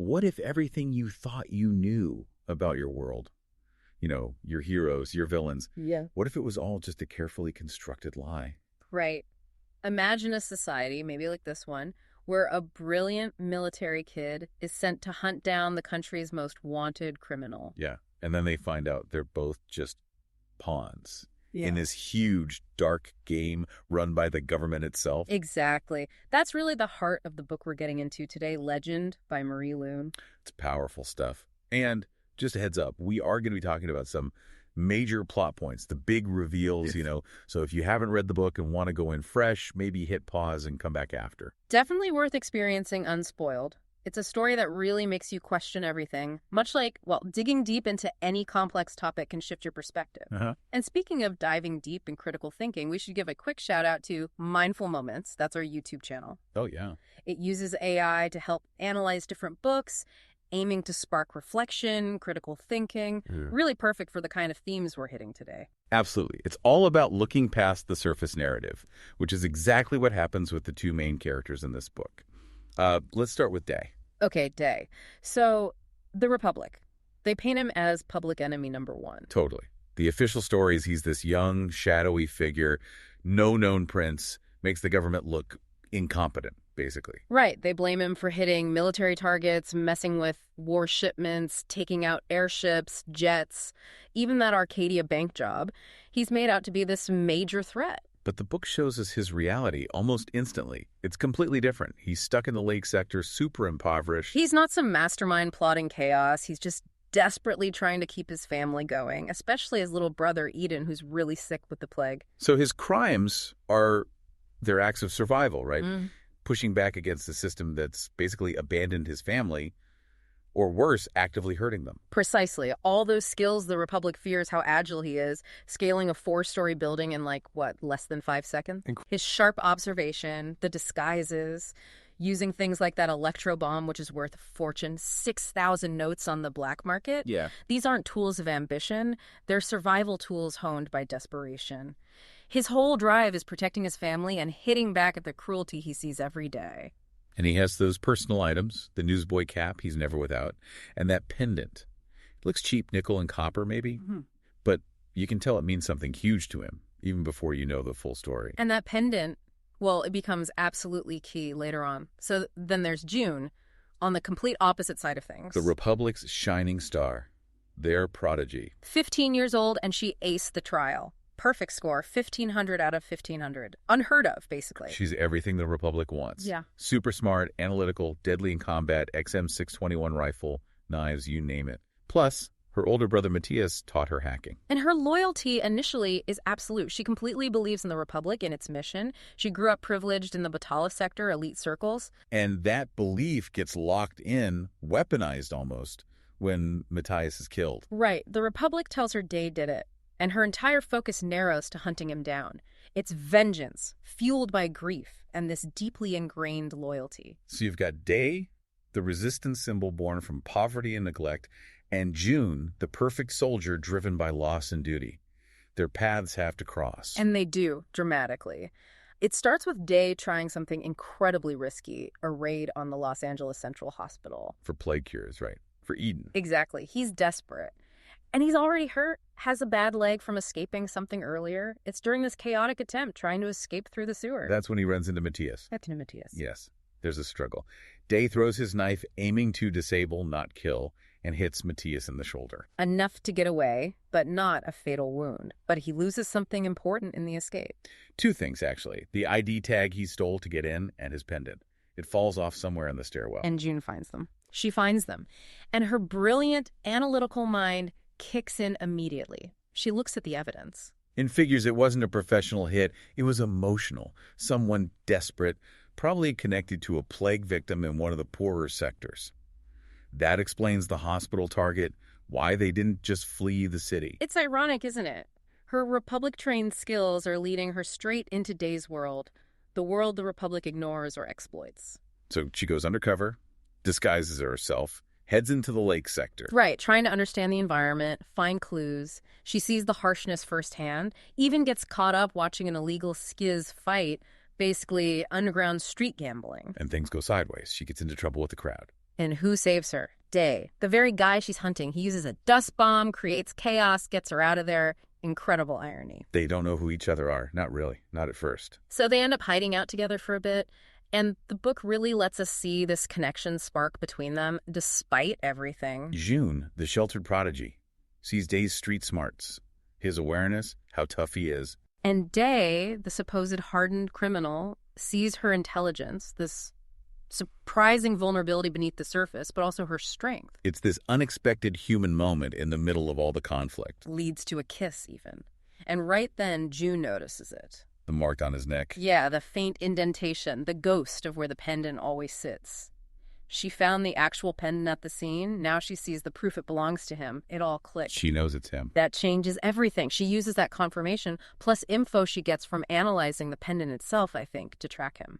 what if everything you thought you knew about your world, your heroes, your villains, what if it was all just a carefully constructed lie? Right. Imagine a society, maybe like this one, where a brilliant military kid is sent to hunt down the country's most wanted criminal. Yeah. And then they find out they're both just pawns in this huge, dark game run by the government itself. Exactly. That's really the heart of the book we're getting into today, Legend by Marie Loon. It's powerful stuff. And just a heads up, we are going to be talking about some major plot points, the big reveals, So if you haven't read the book and want to go in fresh, maybe hit pause and come back after. Definitely worth experiencing unspoiled. It's a story that really makes you question everything, much like, digging deep into any complex topic can shift your perspective. And speaking of diving deep in critical thinking, we should give a quick shout out to Mindful Moments. That's our YouTube channel. Oh, yeah. It uses AI to help analyze different books, aiming to spark reflection, critical thinking. Really perfect for the kind of themes we're hitting today. Absolutely. It's all about looking past the surface narrative, which is exactly what happens with the two main characters in this book. Let's start with Day. Okay, Day. So, the Republic. They paint him as public enemy number one. Totally. The official story is he's this young, shadowy figure, no known prince, makes the government look incompetent, basically. Right. They blame him for hitting military targets, messing with war shipments, taking out airships, jets, even that Arcadia bank job. He's made out to be this major threat. But the book shows us his reality almost instantly. It's completely different. He's stuck in the lake sector, super impoverished. He's not some mastermind plotting chaos. He's just desperately trying to keep his family going, especially his little brother, Eden, who's really sick with the plague. So his crimes are their acts of survival, right? Pushing back against the system that's basically abandoned his family, or worse, actively hurting them. Precisely. All those skills the Republic fears how agile he is, scaling a 4-story building in less than 5 seconds. His sharp observation, the disguises, using things like that electro bomb, which is worth a fortune, 6,000 notes on the black market. Yeah. These aren't tools of ambition. They're survival tools honed by desperation. His whole drive is protecting his family and hitting back at the cruelty he sees every day. And he has those personal items, the newsboy cap he's never without, and that pendant. It looks cheap, nickel and copper maybe, but you can tell it means something huge to him, even before you know the full story. And that pendant, it becomes absolutely key later on. So then there's June, on the complete opposite side of things. The Republic's shining star, their prodigy. 15 years old, and she aced the trial. Perfect score, 1,500 out of 1,500. Unheard of, basically. She's everything the Republic wants. Yeah. Super smart, analytical, deadly in combat, XM621 rifle, knives, you name it. Plus, her older brother Matthias taught her hacking. And her loyalty initially is absolute. She completely believes in the Republic and its mission. She grew up privileged in the Batala sector, elite circles. And that belief gets locked in, weaponized almost, when Matthias is killed. Right. The Republic tells her Day did it. And her entire focus narrows to hunting him down. It's vengeance, fueled by grief, and this deeply ingrained loyalty. So you've got Day, the resistance symbol born from poverty and neglect, and June, the perfect soldier driven by loss and duty. Their paths have to cross. And they do, dramatically. It starts with Day trying something incredibly risky, a raid on the Los Angeles Central Hospital. For plague cures, right? For Eden. Exactly. He's desperate. And he's already hurt, has a bad leg from escaping something earlier. It's during this chaotic attempt trying to escape through the sewer. That's when he runs into Matthias. Yes, there's a struggle. Day throws his knife, aiming to disable, not kill, and hits Matthias in the shoulder. Enough to get away, but not a fatal wound. But he loses something important in the escape. 2 things, actually. The ID tag he stole to get in and his pendant. It falls off somewhere in the stairwell. And June finds them. She finds them. And her brilliant, analytical mind kicks in immediately. She looks at the evidence. In figures, it wasn't a professional hit. It was emotional. Someone desperate, probably connected to a plague victim in one of the poorer sectors. That explains the hospital target, why they didn't just flee the city. It's ironic, isn't it? Her Republic-trained skills are leading her straight into Day's world, the world the Republic ignores or exploits. So she goes undercover, disguises herself, heads into the lake sector. Right, trying to understand the environment, find clues. She sees the harshness firsthand, even gets caught up watching an illegal skiz fight, basically underground street gambling. And things go sideways. She gets into trouble with the crowd. And who saves her? Day. The very guy she's hunting. He uses a dust bomb, creates chaos, gets her out of there. Incredible irony. They don't know who each other are. Not really. Not at first. So they end up hiding out together for a bit. And the book really lets us see this connection spark between them, despite everything. June, the sheltered prodigy, sees Day's street smarts, his awareness, how tough he is. And Day, the supposed hardened criminal, sees her intelligence, this surprising vulnerability beneath the surface, but also her strength. It's this unexpected human moment in the middle of all the conflict. Leads to a kiss, even. And right then, June notices it. The mark on his neck. Yeah, the faint indentation, the ghost of where the pendant always sits. She found the actual pendant at the scene. Now she sees the proof it belongs to him. It all clicks. She knows it's him. That changes everything. She uses that confirmation, plus info she gets from analyzing the pendant itself, I think, to track him.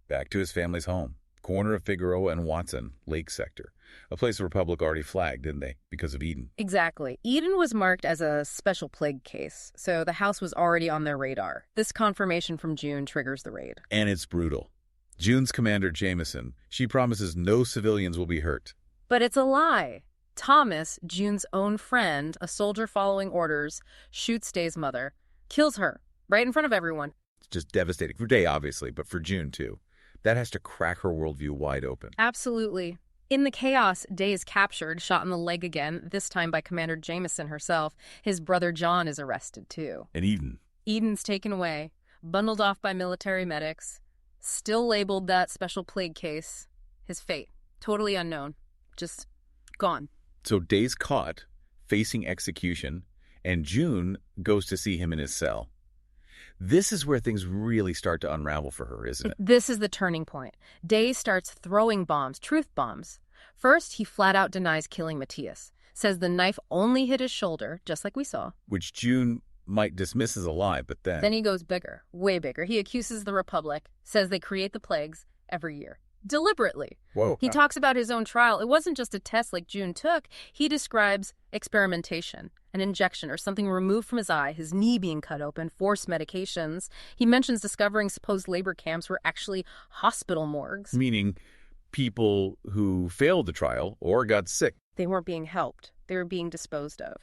Back to his family's home. Corner of Figueroa and Watson, Lake Sector. A place the Republic already flagged, didn't they? Because of Eden. Exactly. Eden was marked as a special plague case, so the house was already on their radar. This confirmation from June triggers the raid. And it's brutal. June's commander, Jameson, she promises no civilians will be hurt. But it's a lie. Thomas, June's own friend, a soldier following orders, shoots Day's mother, kills her, right in front of everyone. It's just devastating. For Day, obviously, but for June, too. That has to crack her worldview wide open. Absolutely. In the chaos, Day is captured, shot in the leg again, this time by Commander Jameson herself. His brother John is arrested, too. And Eden. Eden's taken away, bundled off by military medics, still labeled that special plague case. His fate, totally unknown. Just gone. So Day's caught, facing execution, and June goes to see him in his cell. This is where things really start to unravel for her, isn't it? This is the turning point. Day starts throwing bombs, truth bombs. First, he flat out denies killing Matthias, says the knife only hit his shoulder, just like we saw. Which June might dismiss as a lie, but then... Then he goes bigger, way bigger. He accuses the Republic, says they create the plagues every year. Deliberately. Whoa. He talks about his own trial. It wasn't just a test like June took. He describes experimentation, an injection or something removed from his eye, his knee being cut open, forced medications. He mentions discovering supposed labor camps were actually hospital morgues. Meaning people who failed the trial or got sick. They weren't being helped. They were being disposed of.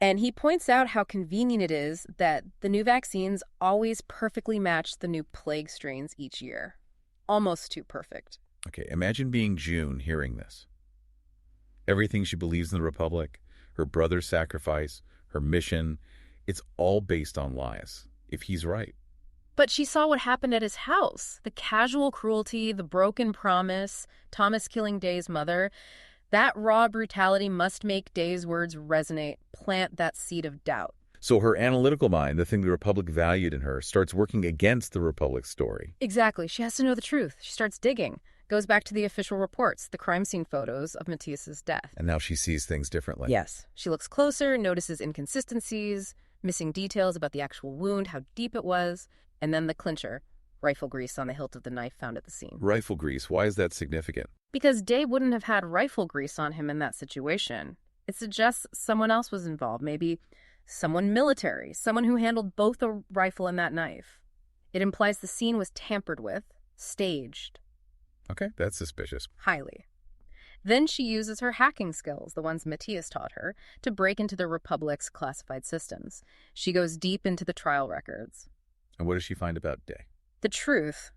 And he points out how convenient it is that the new vaccines always perfectly match the new plague strains each year. Almost too perfect. Okay, imagine being June hearing this. Everything she believes in the Republic, her brother's sacrifice, her mission, it's all based on lies, if he's right. But she saw what happened at his house. The casual cruelty, the broken promise, Thomas killing Day's mother. That raw brutality must make Day's words resonate, plant that seed of doubt. So her analytical mind, the thing the Republic valued in her, starts working against the Republic's story. Exactly. She has to know the truth. She starts digging. Goes back to the official reports, the crime scene photos of Matthias's death. And now she sees things differently. Yes. She looks closer, notices inconsistencies, missing details about the actual wound, how deep it was, and then the clincher, rifle grease on the hilt of the knife found at the scene. Rifle grease, why is that significant? Because Day wouldn't have had rifle grease on him in that situation. It suggests someone else was involved, maybe someone military, someone who handled both a rifle and that knife. It implies the scene was tampered with, staged. Okay, that's suspicious. Highly. Then she uses her hacking skills, the ones Matthias taught her, to break into the Republic's classified systems. She goes deep into the trial records. And what does she find about Day? The truth.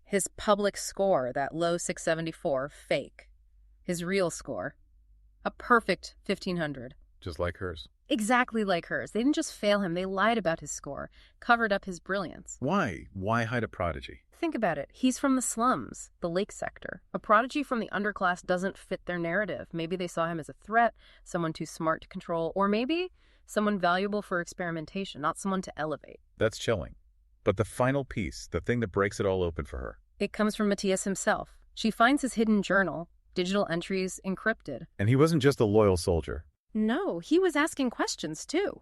His public score, that low 674, fake. His real score, a perfect 1500. Just like hers. Exactly like hers. They didn't just fail him, they lied about his score, covered up his brilliance. Why? Why hide a prodigy? Think about it. He's from the slums, the Lake Sector. A prodigy from the underclass doesn't fit their narrative. Maybe they saw him as a threat, someone too smart to control, or maybe someone valuable for experimentation, not someone to elevate. That's chilling. But the final piece, the thing that breaks it all open for her. It comes from Matthias himself. She finds his hidden journal, digital entries encrypted. And he wasn't just a loyal soldier. No, he was asking questions, too.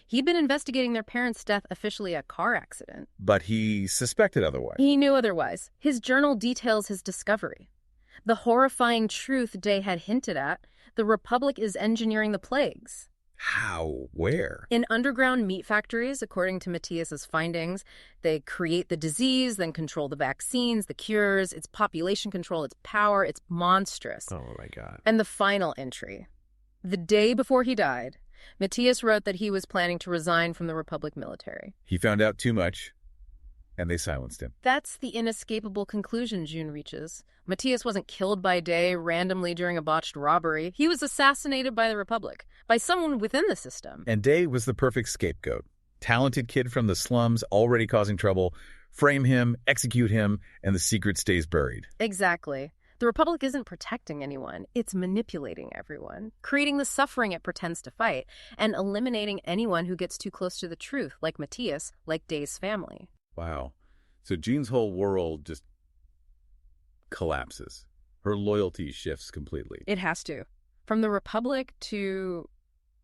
He'd been investigating their parents' death, officially a car accident. But he suspected otherwise. He knew otherwise. His journal details his discovery. The horrifying truth Day had hinted at, the Republic is engineering the plagues. How? Where? In underground meat factories, according to Matthias's findings, they create the disease, then control the vaccines, the cures, its population control, its power. It's monstrous. Oh, my God. And the final entry. The day before he died, Matthias wrote that he was planning to resign from the Republic military. He found out too much, and they silenced him. That's the inescapable conclusion June reaches. Matthias wasn't killed by Day randomly during a botched robbery. He was assassinated by the Republic, by someone within the system. And Day was the perfect scapegoat. Talented kid from the slums, already causing trouble. Frame him, execute him, and the secret stays buried. Exactly. The Republic isn't protecting anyone. It's manipulating everyone, creating the suffering it pretends to fight, and eliminating anyone who gets too close to the truth, like Matthias, like Day's family. Wow. So June's whole world just collapses. Her loyalty shifts completely. It has to. From the Republic to,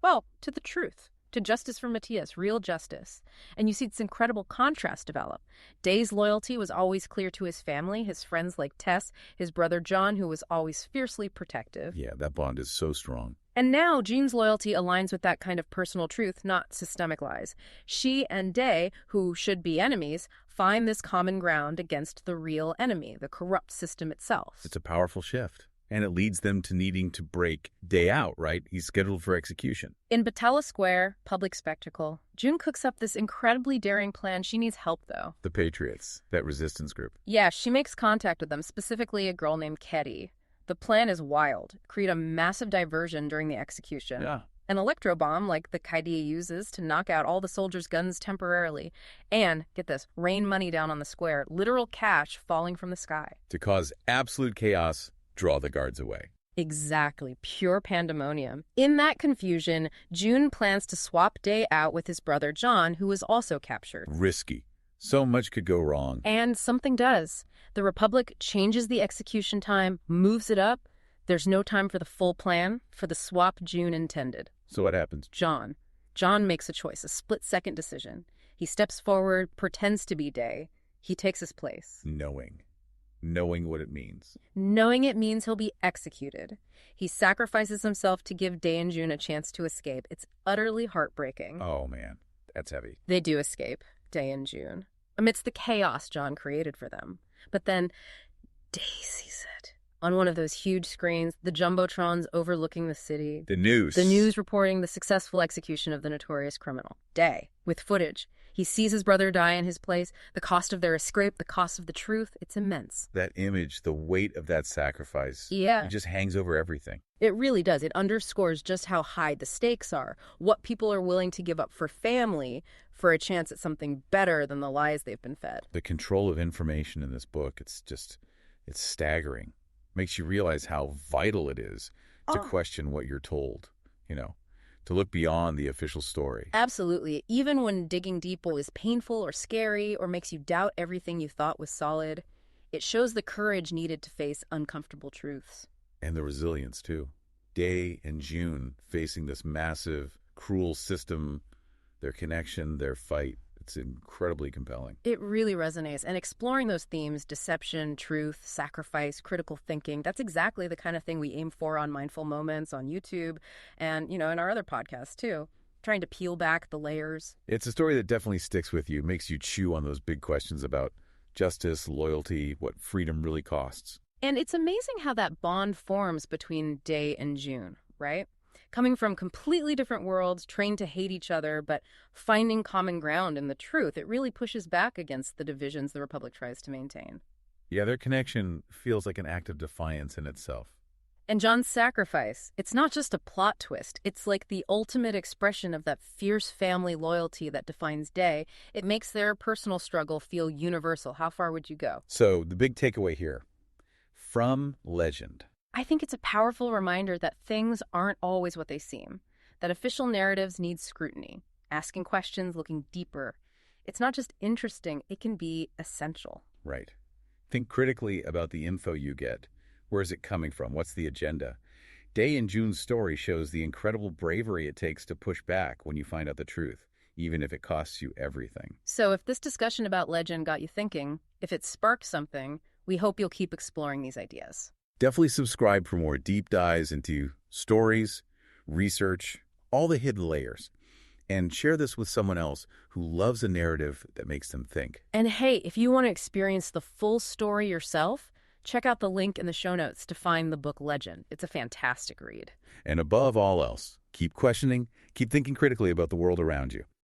well, to the truth. To justice for Matthias, real justice. And you see this incredible contrast develop. Day's loyalty was always clear to his family, his friends like Tess, his brother John, who was always fiercely protective. Yeah, that bond is so strong. And now June's loyalty aligns with that kind of personal truth, not systemic lies. She and Day, who should be enemies, find this common ground against the real enemy, the corrupt system itself. It's a powerful shift. And it leads them to needing to break Day out, right? He's scheduled for execution. In Batella Square, public spectacle, June cooks up this incredibly daring plan. She needs help, though. The Patriots, that resistance group. Yeah, she makes contact with them, specifically a girl named Ketty. The plan is wild. Create a massive diversion during the execution. Yeah. An electro bomb like the Qaidiya uses to knock out all the soldiers' guns temporarily. And, get this, rain money down on the square. Literal cash falling from the sky. To cause absolute chaos, draw the guards away. Exactly. Pure pandemonium. In that confusion, June plans to swap Day out with his brother John, who was also captured. Risky. So much could go wrong. And something does. The Republic changes the execution time, moves it up. There's no time for the full plan, for the swap June intended. So what happens? John makes a choice, a split-second decision. He steps forward, pretends to be Day. He takes his place. Knowing what it means. Knowing it means he'll be executed. He sacrifices himself to give Day and June a chance to escape. It's utterly heartbreaking. Oh, man. That's heavy. They do escape, Day and June, amidst the chaos John created for them. But then Day sees it. On one of those huge screens, the jumbotrons overlooking the city. The news. The news reporting the successful execution of the notorious criminal. Day, with footage. He sees his brother die in his place. The cost of their escape, the cost of the truth, it's immense. That image, the weight of that sacrifice. Yeah. It just hangs over everything. It really does. It underscores just how high the stakes are, what people are willing to give up for family for a chance at something better than the lies they've been fed. The control of information in this book, it's staggering. Makes you realize how vital it is to question what you're told, to look beyond the official story. Absolutely. Even when digging deep is painful or scary or makes you doubt everything you thought was solid, it shows the courage needed to face uncomfortable truths. And the resilience, too. Day and June facing this massive, cruel system, their connection, their fight. It's incredibly compelling. It really resonates. And exploring those themes, deception, truth, sacrifice, critical thinking, that's exactly the kind of thing we aim for on Mindful Moments on YouTube and, in our other podcasts, too. Trying to peel back the layers. It's a story that definitely sticks with you, makes you chew on those big questions about justice, loyalty, what freedom really costs. And it's amazing how that bond forms between Day and June, right? Coming from completely different worlds, trained to hate each other, but finding common ground in the truth, it really pushes back against the divisions the Republic tries to maintain. Yeah, their connection feels like an act of defiance in itself. And John's sacrifice, it's not just a plot twist. It's like the ultimate expression of that fierce family loyalty that defines Day. It makes their personal struggle feel universal. How far would you go? So, the big takeaway here, from legend. I think it's a powerful reminder that things aren't always what they seem, that official narratives need scrutiny, asking questions, looking deeper. It's not just interesting, it can be essential. Right. Think critically about the info you get. Where is it coming from? What's the agenda? Day and June's story shows the incredible bravery it takes to push back when you find out the truth, even if it costs you everything. So if this discussion about legend got you thinking, if it sparked something, we hope you'll keep exploring these ideas. Definitely subscribe for more deep dives into stories, research, all the hidden layers. And share this with someone else who loves a narrative that makes them think. And hey, if you want to experience the full story yourself, check out the link in the show notes to find the book Legend. It's a fantastic read. And above all else, keep questioning, keep thinking critically about the world around you.